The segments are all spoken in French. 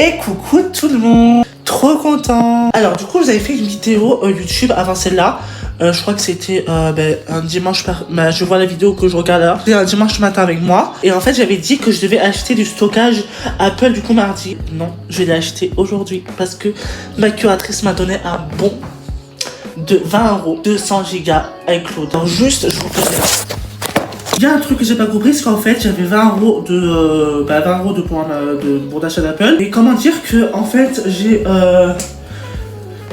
Et coucou tout le monde, trop content. Alors du coup vous avez fait une vidéo YouTube avant celle-là. Je crois que c'était un dimanche, je vois la vidéo que je regarde là. C'était un dimanche matin avec moi. Et en fait j'avais dit que je devais acheter du stockage Apple du coup mardi. Non, je vais l'acheter aujourd'hui parce que ma curatrice m'a donné un bon de 20 €, 200 Go iCloud. Alors juste, je vous présente. Il y a un truc que j'ai pas compris, c'est qu'en fait j'avais 20 € de 20 € de bon d'achat d'Apple. Et comment dire que en fait j'ai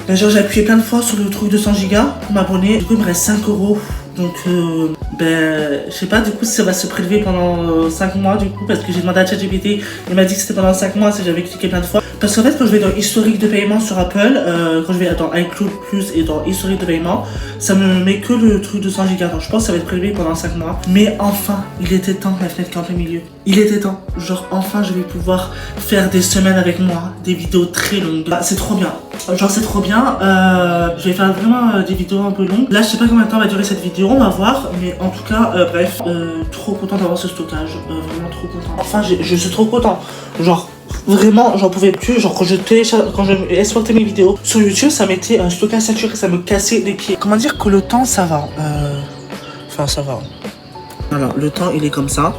j'ai appuyé plein de fois sur le truc de 100 Go pour m'abonner. Du coup il me reste 5 €. Donc je sais pas du coup si ça va se prélever pendant 5 mois du coup, parce que j'ai demandé à ChatGPT, il m'a dit que c'était pendant 5 mois si j'avais cliqué plein de fois. Parce qu'en fait quand je vais dans historique de paiement sur Apple, quand je vais dans iCloud Plus et dans historique de paiement, ça me met que le truc de 100 Go. Donc je pense que ça va être prélevé pendant 5 mois. Mais enfin, il était temps, la fenêtre qui est en plein milieu. Il était temps. Genre enfin je vais pouvoir faire des semaines avec moi, des vidéos très longues. Bah, c'est trop bien. Genre c'est trop bien. Je vais faire vraiment des vidéos un peu longues. Là je sais pas combien de temps va durer cette vidéo, on va voir. Mais en tout cas, bref, trop content d'avoir ce stockage. Vraiment trop content. Enfin je suis trop content. Genre vraiment, j'en pouvais plus. Genre quand je exportais mes vidéos sur YouTube, ça mettait un stockage saturé, ça me cassait les pieds. Comment dire que le temps ça va. Enfin ça va. Voilà, le temps il est comme ça.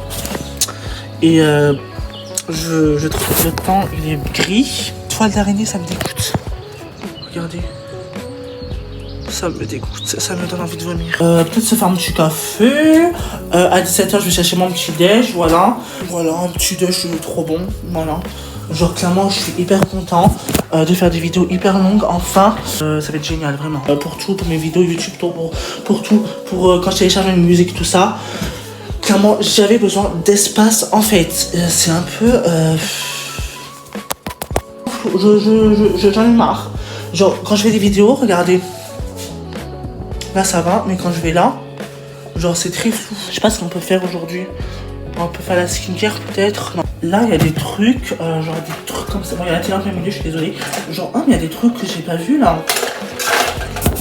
Et je trouve que le temps il est gris. Toile d'araignée ça me dégoûte. Regardez. Ça me dégoûte, ça me donne envie de vomir. Peut-être se faire un petit café. À 17 h je vais chercher mon petit déj, voilà. Voilà, un petit déj trop bon, voilà. Genre clairement je suis hyper content de faire des vidéos hyper longues, enfin. Ça va être génial, vraiment. Pour tout, pour mes vidéos YouTube, pour tout, pour quand je télécharge mes musiques, tout ça. Clairement, j'avais besoin d'espace, en fait. C'est un peu... J'en ai marre. Genre, quand je fais des vidéos, regardez. Là, ça va, mais quand je vais là, genre, c'est très flou. Je sais pas ce qu'on peut faire aujourd'hui. On peut faire la skincare, peut-être. Là, il y a des trucs, genre des trucs comme ça. Bon, il y a la télé en plein milieu, je suis désolée. Genre, mais il y a des trucs que j'ai pas vu, là.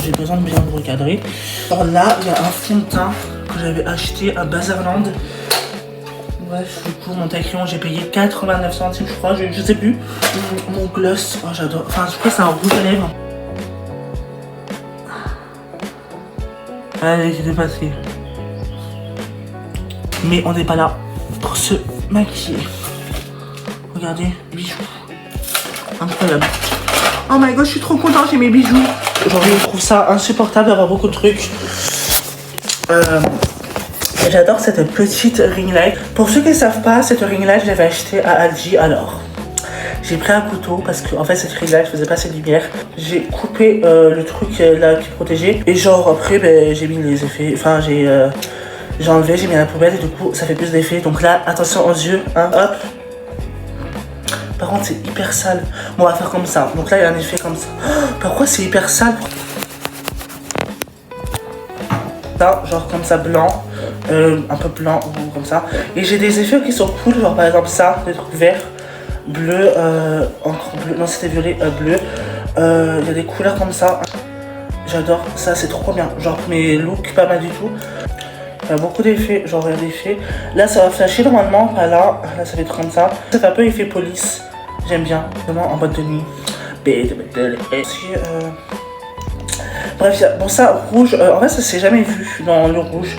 J'ai besoin de bien me recadrer. Alors là, il y a un fond de teint que j'avais acheté à Bazarland. Bref, du coup, mon taquillon, j'ai payé 89 centimes, je crois, je sais plus. Mon gloss, oh, j'adore. Enfin, je crois que c'est un rouge à lèvres. Allez, j'ai dépassé. Mais on n'est pas là pour se maquiller. Regardez, bijoux. Incroyable. Oh my god, je suis trop contente, j'ai mes bijoux. Aujourd'hui, je trouve ça insupportable d'avoir beaucoup de trucs. J'adore cette petite ring light. Pour ceux qui ne savent pas, cette ring light, je l'avais achetée à Aldi. Alors, j'ai pris un couteau parce que en fait cette ring light faisait pas assez de lumière. J'ai coupé le truc là qui protégeait. Et genre après, j'ai mis les effets. Enfin, j'ai enlevé, j'ai mis à la poubelle et du coup, ça fait plus d'effets. Donc là, attention aux yeux, hein, hop. Par contre, c'est hyper sale. Bon, on va faire comme ça. Donc là, il y a un effet comme ça. Oh, pourquoi c'est hyper sale? Ça, genre comme ça, blanc. Un peu blanc ou comme ça. Et j'ai des effets qui sont cool. Genre par exemple ça, des trucs verts, bleu, encre bleu. Non, c'était violet, bleu. Il y a des couleurs comme ça. J'adore. Ça, c'est trop bien. Genre mes looks, pas mal du tout. Il y a beaucoup d'effets. Genre, il y a des effets. Là, ça va flasher normalement. Pas là. Là, ça va être comme ça. Ça fait un peu effet police. J'aime bien. Vraiment en boîte de nuit. Bref, bon ça, rouge, en fait ça s'est jamais vu dans le rouge.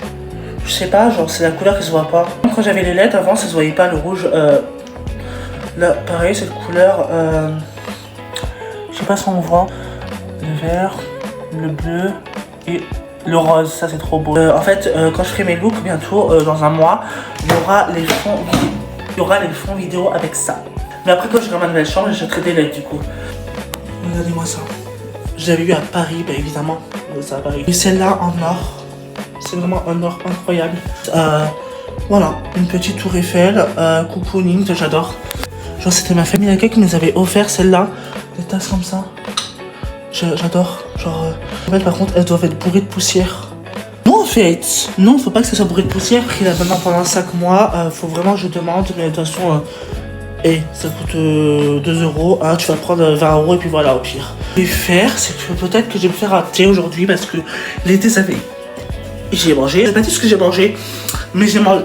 Je sais pas, genre c'est la couleur qui se voit pas. Quand j'avais les LED avant, ça se voyait pas le rouge. Là, pareil, cette couleur, je sais pas si on voit. Le vert, le bleu et le rose, ça c'est trop beau. En fait, quand je ferai mes looks bientôt, dans un mois, il y aura les fonds vidéo avec ça. Mais après, quand je serai dans ma nouvelle chambre, j'achèterai des LED du coup. Regardez-moi ça. J'avais eu à Paris, bah évidemment, ça à Paris. Et celle-là en or, c'est vraiment un or incroyable. Voilà, une petite tour Eiffel, cocooning, j'adore. Genre c'était ma famille d'accueil qui nous avait offert celle-là, des tasses comme ça. J'adore, genre... En fait par contre, elles doivent être bourrées de poussière. Non en fait, non, faut pas que ça soit bourré de poussière. Pris l'abonnement pendant 5 mois, faut vraiment que je demande, mais de toute façon... Et ça coûte 2 €, hein, tu vas prendre 20 € et puis voilà au pire. Ce que je vais faire, c'est que peut-être que je vais me faire un thé aujourd'hui parce que l'été ça fait... J'ai mangé, j'ai pas dit ce que j'ai mangé, mais j'ai mangé...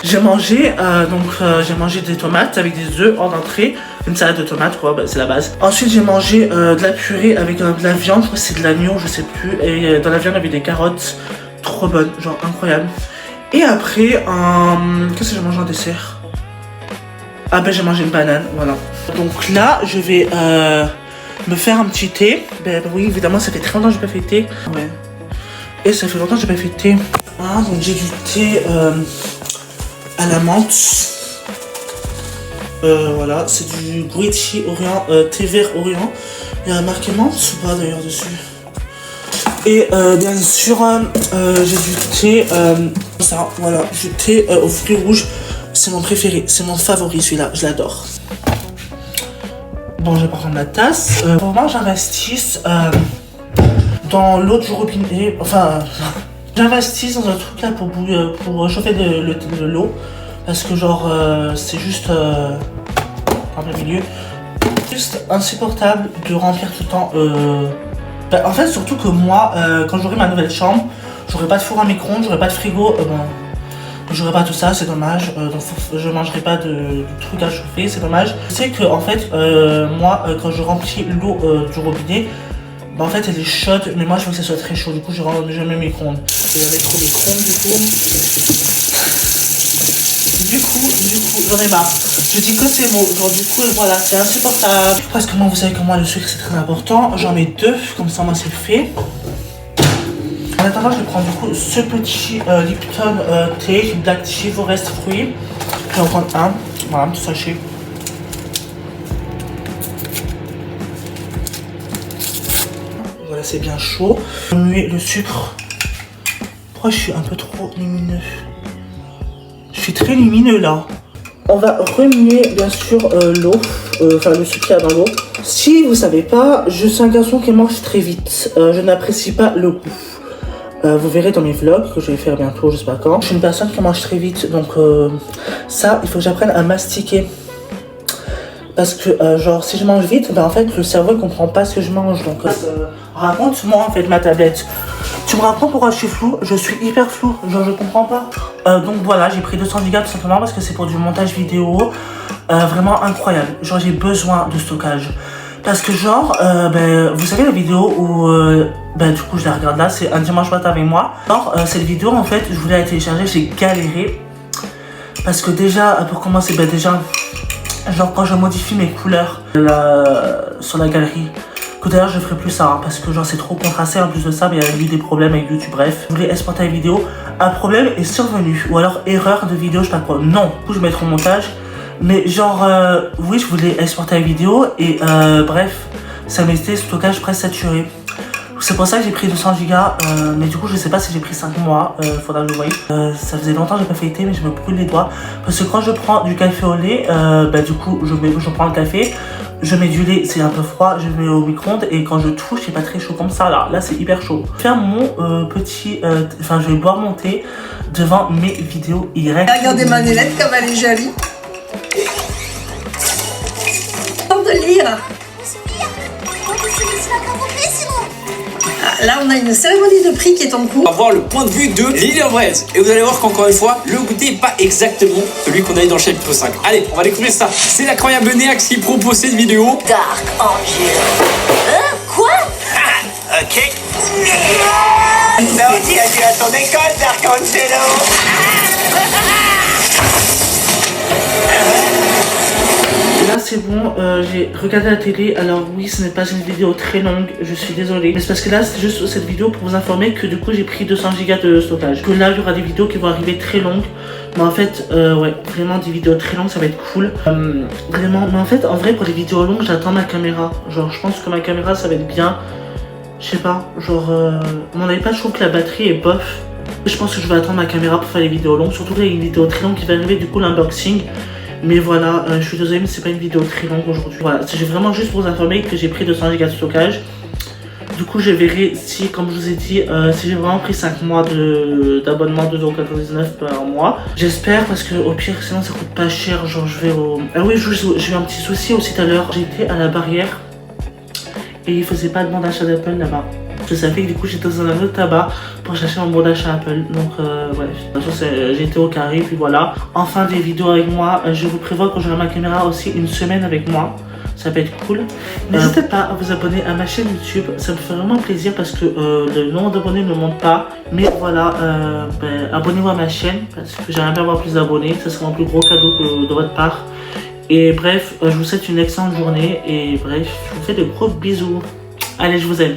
J'ai mangé, j'ai mangé des tomates avec des œufs en entrée, une salade de tomates quoi, bah, c'est la base. Ensuite j'ai mangé de la purée avec de la viande, je crois que c'est de l'agneau, je sais plus, et dans la viande avec des carottes, trop bonne, genre incroyable. Et après, qu'est-ce que j'ai mangé en dessert? Ah ben j'ai mangé une banane, voilà. Donc là je vais me faire un petit thé. Ben oui évidemment ça fait très longtemps que j'ai pas fait de thé. Ouais. Et ça fait longtemps que j'ai pas fait de thé. Ah, donc j'ai du thé à la menthe. Voilà, c'est du green tea Orient, thé vert Orient. Il y a marqué menthe ou pas d'ailleurs dessus. Et bien sûr, j'ai du thé, ça, voilà, du thé aux fruits rouges. C'est mon préféré, c'est mon favori celui-là, je l'adore. Bon, je vais prendre ma tasse. Pour moi, j'investisse dans l'eau du robinet, enfin... J'investis dans un truc là pour chauffer de l'eau parce que genre c'est juste en plein milieu. Juste insupportable de remplir tout le temps. En fait surtout que moi quand j'aurai ma nouvelle chambre, j'aurai pas de four à micro-ondes, j'aurai pas de frigo, j'aurai pas tout ça, c'est dommage. Donc je mangerai pas de trucs à chauffer, c'est dommage. Je sais que en fait moi quand je remplis l'eau du robinet, bah en fait elle est chaude, mais moi je veux que ça soit très chaud, du coup je mets mes micro-ondes. Je vais la mettre au micro-ondes du coup, j'en ai marre. Je dis que ces mots, genre du coup voilà, c'est insupportable. Parce que moi vous savez que moi le sucre c'est très important, j'en mets 2, comme ça moi c'est fait. En attendant je vais prendre du coup ce petit Lipton thé, Black Tea Forest fruits. Je vais en prendre un, voilà un petit sachet. Voilà, c'est bien chaud. Remuer le sucre. Pourquoi je suis un peu trop lumineux? Je suis très lumineux là. On va remuer bien sûr l'eau, enfin le sucre qu'il y a dans l'eau. Si vous savez pas, je suis un garçon qui mange très vite. Je n'apprécie pas le goût. Vous verrez dans mes vlogs que je vais faire bientôt, je sais pas quand. Je suis une personne qui mange très vite, donc ça, il faut que j'apprenne à mastiquer. Parce que genre si je mange vite, ben en fait le cerveau il comprend pas ce que je mange. Donc raconte-moi en fait ma tablette. Tu me racontes pourquoi je suis flou? Je suis hyper flou, genre je comprends pas. Donc voilà, j'ai pris 200 Go tout simplement parce que c'est pour du montage vidéo vraiment incroyable. Genre j'ai besoin de stockage. Parce que genre, vous savez la vidéo où, du coup je la regarde là, c'est un dimanche matin avec moi. Genre cette vidéo en fait, je voulais la télécharger, j'ai galéré. Parce que déjà, pour commencer, déjà... Genre quand je modifie mes couleurs sur la galerie, que d'ailleurs je ferai plus ça parce que genre c'est trop contrasté. En plus de ça, il y a eu des problèmes avec YouTube, bref. Je voulais exporter la vidéo, un problème est survenu, ou alors erreur de vidéo, je sais pas quoi. Non, du coup je vais mettre au montage. Mais genre, oui je voulais exporter la vidéo et bref, ça mettait stockage presque saturé. C'est pour ça que j'ai pris 200 Go, mais du coup je sais pas si j'ai pris 5 mois, faudra que je voie. Ça faisait longtemps que j'ai pas fait été, mais je me brûle les doigts. Parce que quand je prends du café au lait, du coup je prends le café, je mets du lait, c'est un peu froid, je le mets au micro-ondes et quand je touche c'est pas très chaud comme ça là c'est hyper chaud. Je vais faire mon je vais boire mon thé devant mes vidéos IRL. Regardez Manélette comme elle est jolie. Temps de lire. Là, on a une cérémonie de prix qui est en cours. On va voir le point de vue de Lily Ovred. Et vous allez voir qu'encore une fois, le goûter n'est pas exactement celui qu'on a eu dans le chapitre 5. Allez, on va découvrir ça. C'est l'incroyable Néax qui propose cette vidéo. Dark Angel. Quoi? Ah, ok. Non, bienvenue à ton école, Dark Angelo. Là c'est bon, j'ai regardé la télé, alors oui ce n'est pas une vidéo très longue, je suis désolée. Mais c'est parce que là c'est juste cette vidéo pour vous informer que du coup j'ai pris 200 Go de stockage. Que là il y aura des vidéos qui vont arriver très longues. Mais en fait, ouais, vraiment des vidéos très longues, ça va être cool. Vraiment, mais en fait, en vrai pour les vidéos longues j'attends ma caméra. Genre je pense que ma caméra ça va être bien. Je sais pas, genre, mon iPad je trouve que la batterie est bof. Je pense que je vais attendre ma caméra pour faire les vidéos longues. Surtout qu'il y a une vidéo très longue qui va arriver, du coup l'unboxing. Mais voilà, je suis désolée mais c'est pas une vidéo très longue aujourd'hui. Voilà, c'est vraiment juste pour vous informer que j'ai pris 200 Go de stockage. Du coup je verrai si, comme je vous ai dit, si j'ai vraiment pris 5 mois d'abonnement, 2,99€ par mois. J'espère parce que au pire sinon ça coûte pas cher, genre je vais au... Ah oui, j'ai eu un petit souci aussi tout à l'heure. J'étais à la barrière et il faisait pas de bon d'achat d'Apple là-bas. Je savais que du coup j'étais dans un autre tabac pour chercher mon bon d'achat Apple. Donc ouais, de toute façon j'ai été au carré, puis voilà. Enfin des vidéos avec moi. Je vous prévois quand j'aurai ma caméra aussi une semaine avec moi. Ça peut être cool. N'hésitez pas à vous abonner à ma chaîne YouTube. Ça me fait vraiment plaisir parce que le nombre d'abonnés ne monte pas. Mais voilà, abonnez-vous à ma chaîne parce que j'aimerais bien avoir plus d'abonnés. Ça sera mon plus gros cadeau de votre part. Et bref, je vous souhaite une excellente journée. Et bref, je vous fais de gros bisous. Allez, je vous aime.